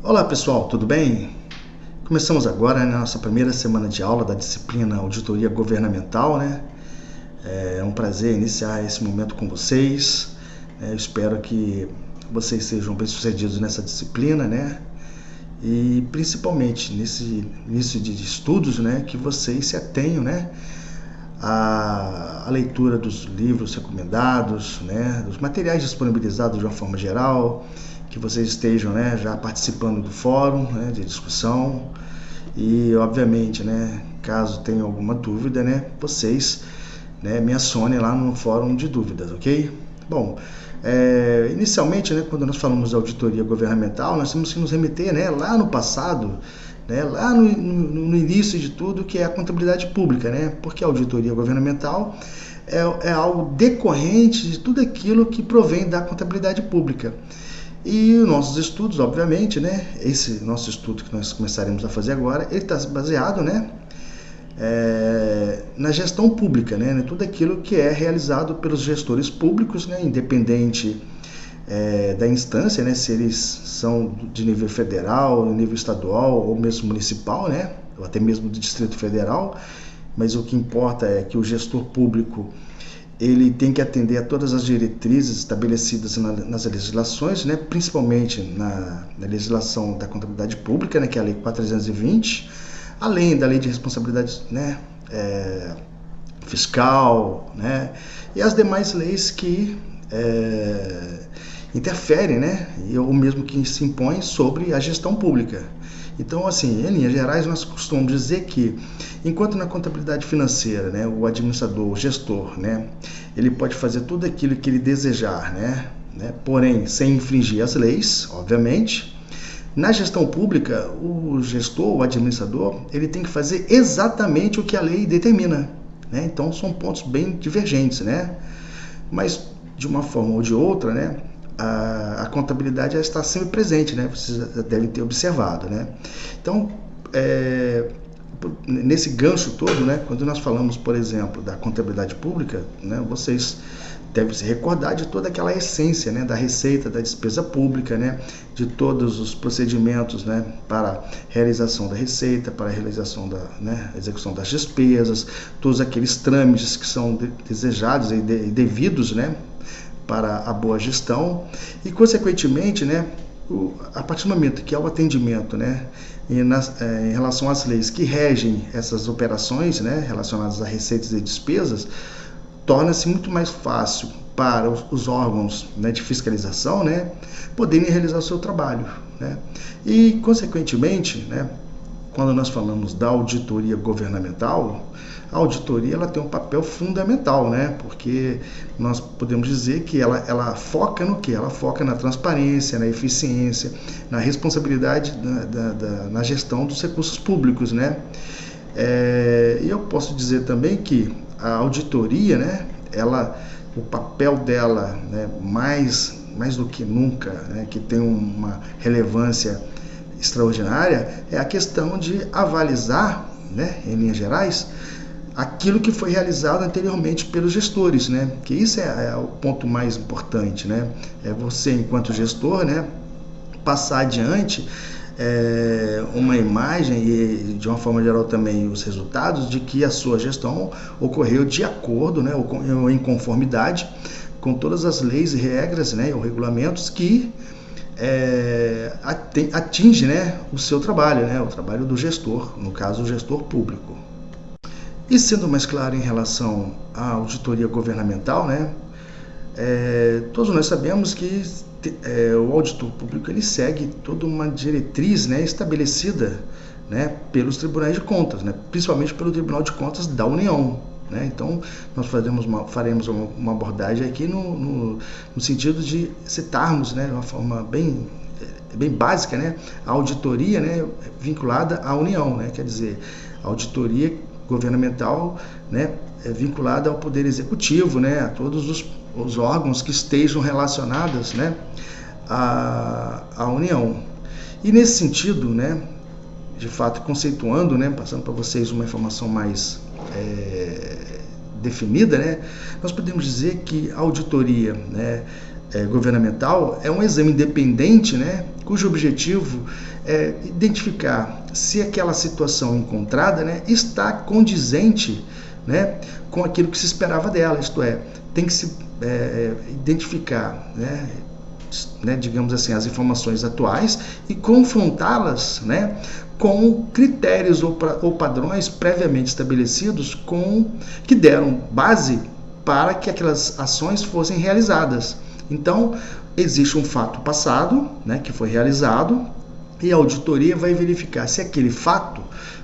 Olá pessoal, tudo bem? Começamos agora a nossa primeira semana de aula da disciplina Auditoria Governamental, né? É um prazer iniciar esse momento com vocês. Eu espero que vocês sejam bem-sucedidos nessa disciplina, né? E principalmente nesse início de estudos, né? Que vocês se atenham, né? A leitura dos livros recomendados, né? Dos materiais disponibilizados de uma forma geral, que vocês estejam, né, já participando do fórum, né, de discussão e, obviamente, né, caso tenham alguma dúvida, né, vocês, né, me acionem lá no fórum de dúvidas, ok? Bom, inicialmente, né, quando nós falamos de auditoria governamental, nós temos que nos remeter, né, lá no passado, né, lá no início de tudo, que é a contabilidade pública, né, porque a auditoria governamental é algo decorrente de tudo aquilo que provém da contabilidade pública. E os nossos estudos, obviamente, né, esse nosso estudo que nós começaremos a fazer agora, ele está baseado, né, na gestão pública, né, tudo aquilo que é realizado pelos gestores públicos, né, independente da instância, né, se eles são de nível federal, nível estadual ou mesmo municipal, né, ou até mesmo do Distrito Federal, mas o que importa é que o gestor público ele tem que atender a todas as diretrizes estabelecidas nas legislações, né, principalmente na legislação da contabilidade pública, né, que é a Lei 4.320, além da Lei de Responsabilidade, né, Fiscal, né, e as demais leis que interferem, né, ou mesmo que se impõem sobre a gestão pública. Então, assim, em linhas gerais, nós costumamos dizer que, enquanto na contabilidade financeira, né, o administrador, o gestor, né, ele pode fazer tudo aquilo que ele desejar, né, porém, sem infringir as leis, obviamente. Na gestão pública, o gestor, o administrador, ele tem que fazer exatamente o que a lei determina, né? Então, são pontos bem divergentes, né? Mas, de uma forma ou de outra, né, a contabilidade já está sempre presente, né? Vocês devem ter observado, né? Então, nesse gancho todo, né, quando nós falamos, por exemplo, da contabilidade pública, né, vocês devem se recordar de toda aquela essência, né, da receita, da despesa pública, né, de todos os procedimentos, né, para realização da receita, para a realização da, né, execução das despesas, todos aqueles trâmites que são desejados e devidos, né, para a boa gestão e, consequentemente, né, a partir do momento que há o atendimento, né, em relação às leis que regem essas operações, né, relacionadas a receitas e despesas, torna-se muito mais fácil para os órgãos, né, de fiscalização, né, poderem realizar o seu trabalho, né, e, consequentemente, né, quando nós falamos da auditoria governamental, a auditoria ela tem um papel fundamental, né? Porque nós podemos dizer que ela foca no quê? Ela foca na transparência, na eficiência, na responsabilidade na gestão dos recursos públicos, né? E eu posso dizer também que a auditoria, né? O papel dela, né? mais do que nunca, né? Que tem uma relevância extraordinária, é a questão de avalizar, né? Em linhas gerais, aquilo que foi realizado anteriormente pelos gestores, né? Que isso é o ponto mais importante, né? É você, enquanto gestor, né, passar adiante uma imagem e, de uma forma geral, também os resultados de que a sua gestão ocorreu de acordo, né, ou em conformidade com todas as leis e regras, né, ou regulamentos que atinge, né, o seu trabalho, né, o trabalho do gestor, no caso, o gestor público. E sendo mais claro em relação à auditoria governamental, né, todos nós sabemos que o auditor público ele segue toda uma diretriz, né, estabelecida, né, pelos tribunais de contas, né, principalmente pelo Tribunal de Contas da União, né. Então, nós faremos uma abordagem aqui no sentido de citarmos, né, de uma forma bem básica, né, a auditoria, né, vinculada à União, né, quer dizer, a auditoria governamental, né, vinculada ao Poder Executivo, né, a todos os órgãos que estejam relacionados, né, à União. E nesse sentido, né, de fato, conceituando, né, passando para vocês uma informação mais definida, né, nós podemos dizer que a auditoria, né, governamental é um exame independente, né, cujo objetivo é identificar se aquela situação encontrada, né, está condizente, né, com aquilo que se esperava dela, isto é, tem que se identificar, né, digamos assim, as informações atuais e confrontá-las, né, com critérios ou padrões previamente estabelecidos que deram base para que aquelas ações fossem realizadas. Então, existe um fato passado, né, que foi realizado, e a auditoria vai verificar se aquele fato,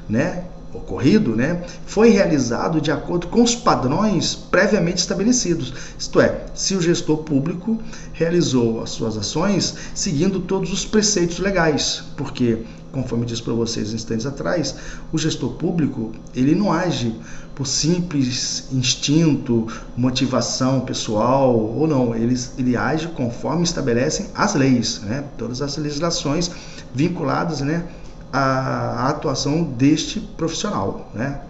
né, ocorrido, né, foi realizado de acordo com os padrões previamente estabelecidos. Isto é, se o gestor público realizou as suas ações seguindo todos os preceitos legais, porque, conforme disse para vocês instantes atrás, o gestor público, ele não age por simples instinto, motivação pessoal ou não, ele age conforme estabelecem as leis, né, todas as legislações vinculadas, né, à atuação deste profissional, né?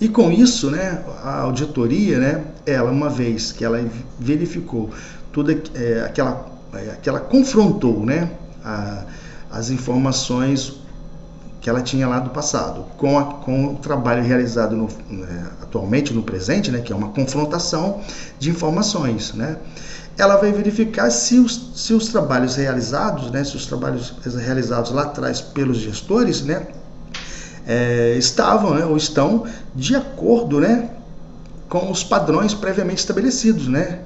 E com isso, né, a auditoria, né, ela, uma vez que ela verificou tudo ela confrontou, né, as informações que ela tinha lá do passado com o trabalho realizado atualmente no presente, né, que é uma confrontação de informações, né? Ela vai verificar se os trabalhos realizados, né, se os trabalhos realizados lá atrás pelos gestores, né, estavam, né, ou estão de acordo, né, com os padrões previamente estabelecidos, né?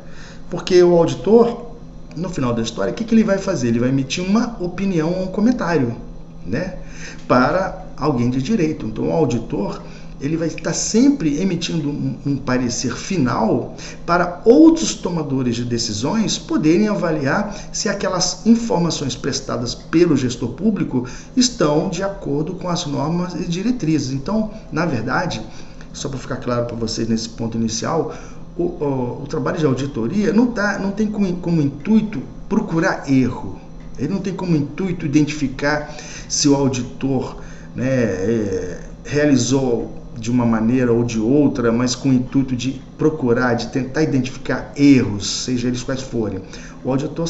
Porque o auditor, no final da história, o que ele vai fazer? Ele vai emitir uma opinião ou um comentário, né, para alguém de direito. Então, o auditor, ele vai estar sempre emitindo um parecer final para outros tomadores de decisões poderem avaliar se aquelas informações prestadas pelo gestor público estão de acordo com as normas e diretrizes. Então, na verdade, só para ficar claro para vocês nesse ponto inicial, o trabalho de auditoria não tem como intuito procurar erro. Ele não tem como intuito identificar se o auditor, né, realizou de uma maneira ou de outra, mas com o intuito de procurar, de tentar identificar erros, seja eles quais forem. O auditor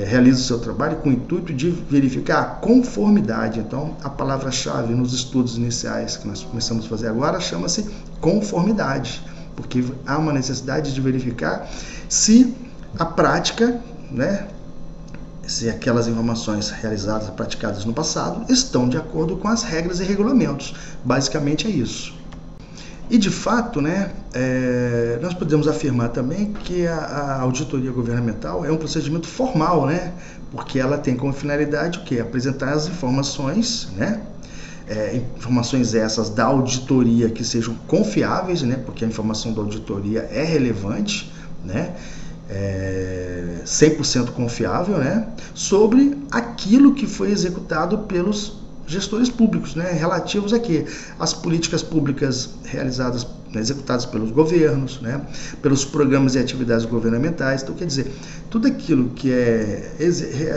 realiza o seu trabalho com o intuito de verificar a conformidade. Então, a palavra-chave nos estudos iniciais que nós começamos a fazer agora chama-se conformidade, porque há uma necessidade de verificar se a prática, né, se aquelas informações realizadas, praticadas no passado, estão de acordo com as regras e regulamentos. Basicamente é isso. E de fato, né, nós podemos afirmar também que a auditoria governamental é um procedimento formal, né, porque ela tem como finalidade o quê? Apresentar as informações, né, informações essas da auditoria que sejam confiáveis, né, porque a informação da auditoria é relevante, né, 100% confiável, né, sobre aquilo que foi executado pelos gestores públicos, né, relativos a quê? As políticas públicas realizadas, executadas pelos governos, né, pelos programas e atividades governamentais. Então, quer dizer, tudo aquilo que é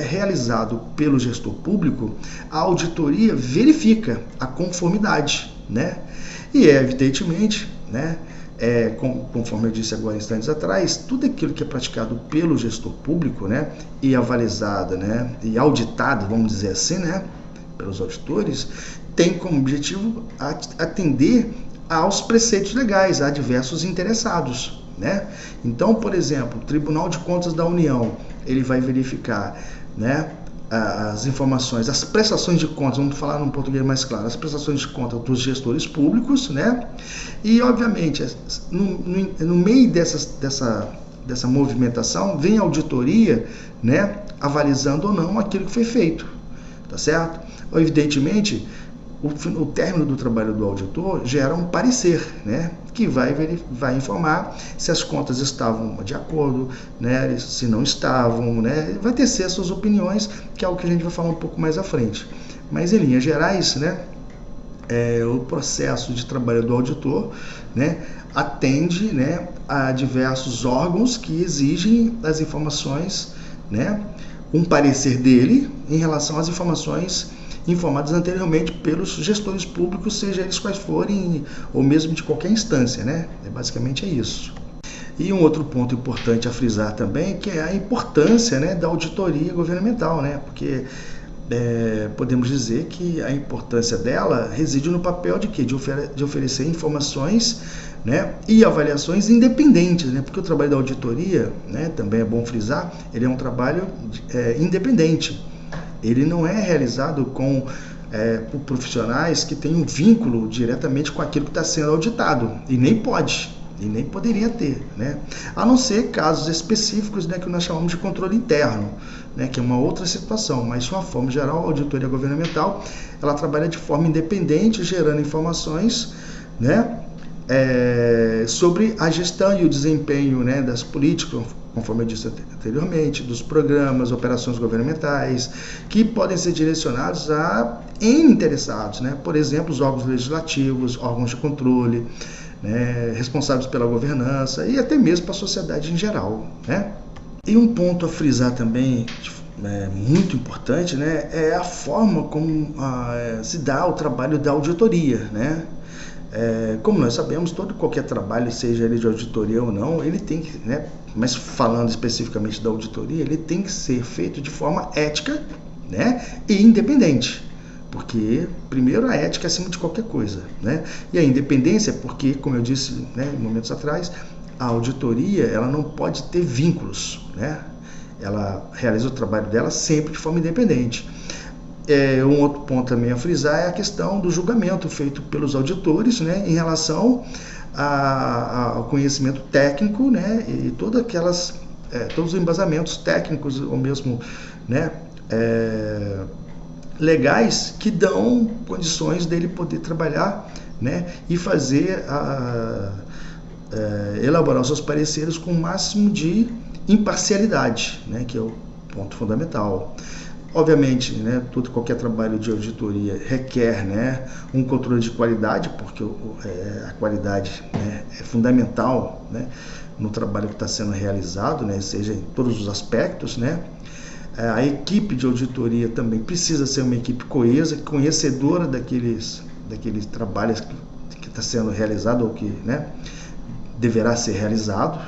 realizado pelo gestor público, a auditoria verifica a conformidade, né, e evidentemente, né, conforme eu disse agora instantes atrás, tudo aquilo que é praticado pelo gestor público, né, e avalizado, né, e auditado, vamos dizer assim, né, pelos auditores, tem como objetivo atender aos preceitos legais, a diversos interessados, né? Então, por exemplo, o Tribunal de Contas da União, ele vai verificar, né, as informações, as prestações de contas, vamos falar num português mais claro, as prestações de contas dos gestores públicos, né? E, obviamente, no meio dessa movimentação, vem a auditoria, né, avalizando ou não aquilo que foi feito, tá certo? Evidentemente, o término do trabalho do auditor gera um parecer, né, que vai informar se as contas estavam de acordo, né, se não estavam, né, vai tecer suas opiniões, que é algo que a gente vai falar um pouco mais à frente. Mas, em linhas gerais, né, o processo de trabalho do auditor, né, atende, né, a diversos órgãos que exigem as informações, né, um parecer dele em relação às informações informadas anteriormente pelos gestores públicos, seja eles quais forem, ou mesmo de qualquer instância, né? Basicamente é isso. E um outro ponto importante a frisar também, que é a importância, né, da auditoria governamental, né, porque podemos dizer que a importância dela reside no papel de quê? De oferecer informações, né, e avaliações independentes, né, porque o trabalho da auditoria, né, também é bom frisar, ele é um trabalho independente. Ele não é realizado por profissionais que têm um vínculo diretamente com aquilo que está sendo auditado, e nem pode. E nem poderia ter, né? A não ser casos específicos, né, que nós chamamos de controle interno, né, que é uma outra situação, mas de uma forma geral, a auditoria governamental, ela trabalha de forma independente, gerando informações, né, sobre a gestão e o desempenho, né, das políticas, conforme eu disse anteriormente, dos programas, operações governamentais, que podem ser direcionados a N interessados, né? Por exemplo, os órgãos legislativos, órgãos de controle, né, responsáveis pela governança e até mesmo para a sociedade em geral, né? E um ponto a frisar também, muito importante, né, é a forma como se dá o trabalho da auditoria, né? Como nós sabemos, qualquer trabalho, seja ele de auditoria ou não, ele tem que, né, mas falando especificamente da auditoria, ele tem que ser feito de forma ética, né, e independente. Porque, primeiro, a ética é acima de qualquer coisa, né? E a independência, porque, como eu disse, né, momentos atrás, a auditoria ela não pode ter vínculos, né? Ela realiza o trabalho dela sempre de forma independente. Um outro ponto também a frisar é a questão do julgamento feito pelos auditores, né, em relação ao conhecimento técnico, né, e todos os embasamentos técnicos ou mesmo, né, legais que dão condições dele poder trabalhar, né, e fazer elaborar os seus pareceres com o máximo de imparcialidade, né, que é o ponto fundamental. Obviamente, né, qualquer trabalho de auditoria requer, né, um controle de qualidade, porque a qualidade, né, é fundamental, né, no trabalho que está sendo realizado, né, seja em todos os aspectos, né. A equipe de auditoria também precisa ser uma equipe coesa, conhecedora daqueles trabalhos que está sendo realizado ou que, né, deverá ser realizado.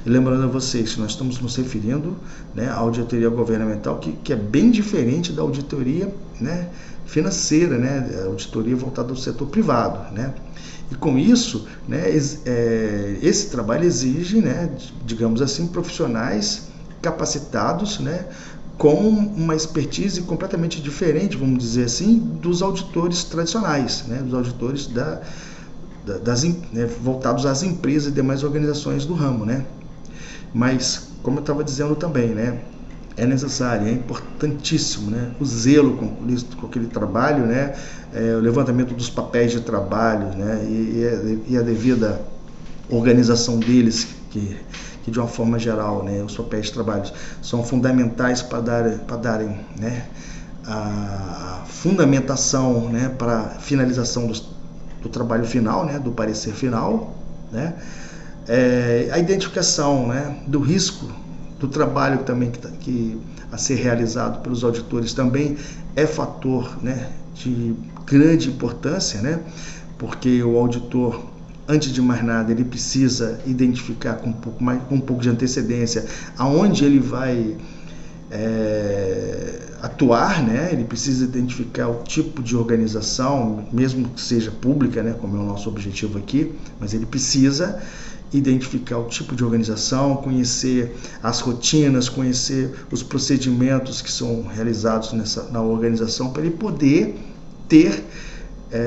E lembrando a vocês que nós estamos nos referindo, né, à auditoria governamental, que é bem diferente da auditoria, né, financeira, né, a auditoria voltada ao setor privado, né. E com isso, né, esse trabalho exige, né, digamos assim, profissionais capacitados, né, com uma expertise completamente diferente, vamos dizer assim, dos auditores tradicionais, né, dos auditores voltados às empresas e demais organizações do ramo, né? Mas, como eu estava dizendo também, né, é necessário, é importantíssimo, né, o zelo com aquele trabalho, né, o levantamento dos papéis de trabalho, né, e a devida organização deles, que de uma forma geral, né, os papéis de trabalho são fundamentais para darem, né, a fundamentação, né, para a finalização do trabalho final, né, do parecer final, né, a identificação, né, do risco do trabalho também que a ser realizado pelos auditores também é fator, né, de grande importância, né, porque o auditor, antes de mais nada, ele precisa identificar com um pouco de antecedência aonde ele vai atuar, né? Ele precisa identificar o tipo de organização, mesmo que seja pública, né, como é o nosso objetivo aqui, mas ele precisa identificar o tipo de organização, conhecer as rotinas, conhecer os procedimentos que são realizados na organização, para ele poder ter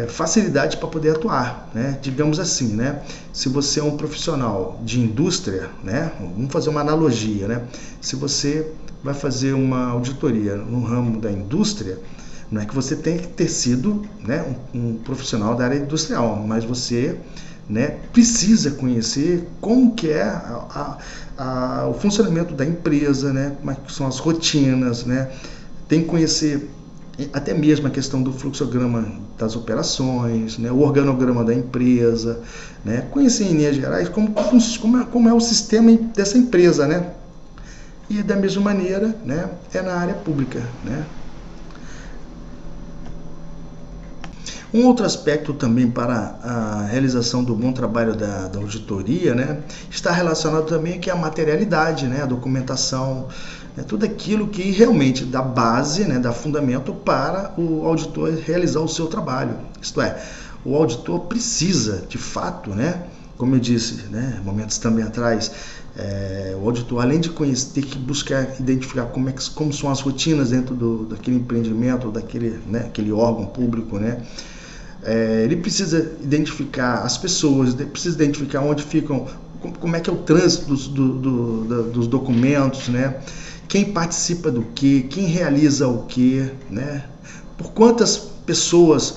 facilidade para poder atuar, né? Digamos assim, né? Se você é um profissional de indústria, né? Vamos fazer uma analogia, né? Se você vai fazer uma auditoria no ramo da indústria, não é que você tem que ter sido, né, um profissional da área industrial, mas você, né, precisa conhecer como que é o funcionamento da empresa, né? Como são as rotinas, né? Tem que conhecer até mesmo a questão do fluxograma das operações, né, o organograma da empresa, né, conhecer em linhas gerais como é o sistema dessa empresa, né, e da mesma maneira, né, na área pública, né. Um outro aspecto também para a realização do bom trabalho da auditoria, né, está relacionado também que a materialidade, né, a documentação, tudo aquilo que realmente dá base, né, dá fundamento para o auditor realizar o seu trabalho. Isto é, o auditor precisa, de fato, né, como eu disse, né, momentos também atrás, o auditor, além de conhecer, ter que buscar identificar como são as rotinas dentro daquele empreendimento, aquele órgão público, né, ele precisa identificar as pessoas, precisa identificar onde ficam, como é que é o trânsito dos documentos, né? Quem participa do que, quem realiza o que, né? Por quantas pessoas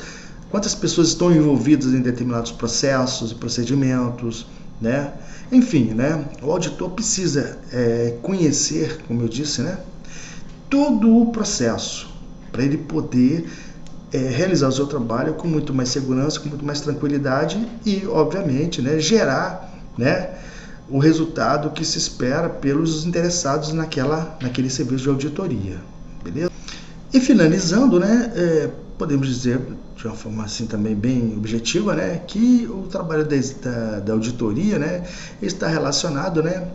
estão envolvidas em determinados processos e procedimentos, né? Enfim, né? O auditor precisa conhecer, como eu disse, né? Todo o processo para ele poder realizar o seu trabalho com muito mais segurança, com muito mais tranquilidade e, obviamente, né, gerar, né, o resultado que se espera pelos interessados naquele serviço de auditoria, beleza? E finalizando, né, podemos dizer de uma forma assim também bem objetiva, né, que o trabalho da auditoria, né, está relacionado, né,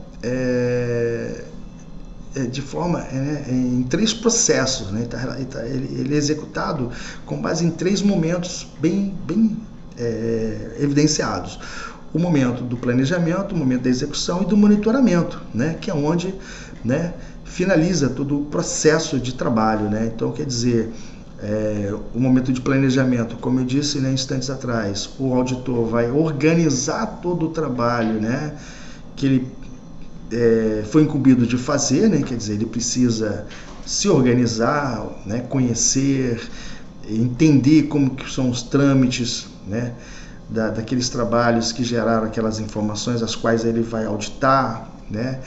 de forma em 3 processos, né? Ele é executado com base em 3 momentos bem evidenciados: o momento do planejamento, o momento da execução e do monitoramento, né? Que é onde, né, finaliza todo o processo de trabalho, né? Então, quer dizer, o momento de planejamento, como eu disse, né, instantes atrás, o auditor vai organizar todo o trabalho, né, que ele foi incumbido de fazer, né? Quer dizer, ele precisa se organizar, né? Conhecer, entender como que são os trâmites, né? Daqueles trabalhos que geraram aquelas informações, as quais ele vai auditar, né?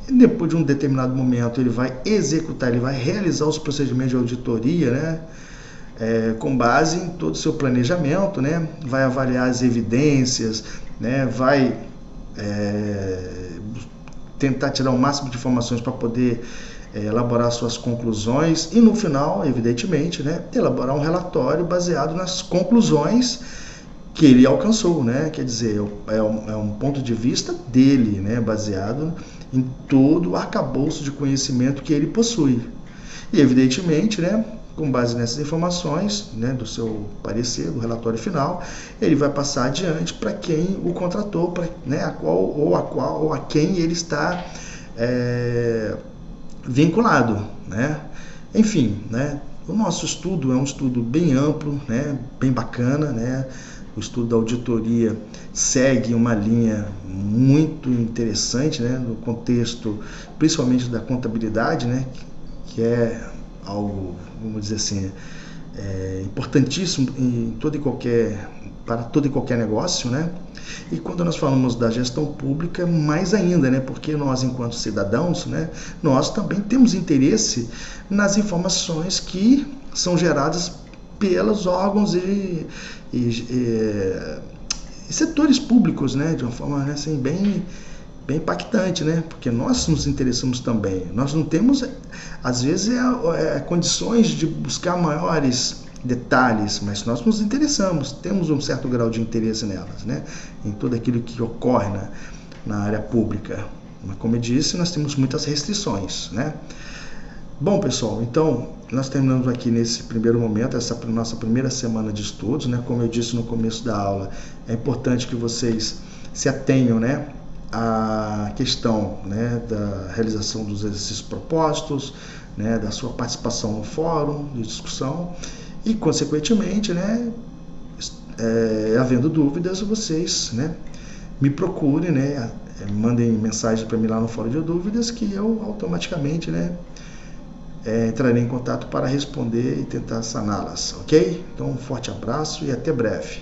E depois de um determinado momento ele vai executar, ele vai realizar os procedimentos de auditoria, né? Com base em todo o seu planejamento, né? Vai avaliar as evidências, né? Vai tentar tirar o máximo de informações para poder elaborar suas conclusões e, no final, evidentemente, né, elaborar um relatório baseado nas conclusões que ele alcançou, né? Quer dizer, é um ponto de vista dele, né, baseado em todo o arcabouço de conhecimento que ele possui. E, evidentemente, né, com base nessas informações, né, do seu parecer, do relatório final, ele vai passar adiante para quem o contratou, né, a quem ele está vinculado, né? Enfim, né, o nosso estudo é um estudo bem amplo, né, bem bacana, né? O estudo da auditoria segue uma linha muito interessante, né, no contexto principalmente da contabilidade, né, que é algo, vamos dizer assim, importantíssimo para todo e qualquer negócio, né? E quando nós falamos da gestão pública, mais ainda, né? Porque nós, enquanto cidadãos, né, nós também temos interesse nas informações que são geradas pelos órgãos e setores públicos, né? De uma forma, né, assim, bem impactante, né? Porque nós nos interessamos também. Nós não temos, às vezes, condições de buscar maiores detalhes, mas nós nos interessamos, temos um certo grau de interesse nelas, né? Em tudo aquilo que ocorre na área pública. Mas, como eu disse, nós temos muitas restrições, né? Bom, pessoal, então nós terminamos aqui nesse primeiro momento, essa nossa primeira semana de estudos, né? Como eu disse no começo da aula, é importante que vocês se atenham, né, a questão, né, da realização dos exercícios propostos, né, da sua participação no fórum de discussão e, consequentemente, né, havendo dúvidas, vocês, né, me procurem, né, mandem mensagem para mim lá no fórum de dúvidas que eu automaticamente, né, entrarei em contato para responder e tentar saná-las, ok? Então, um forte abraço e até breve.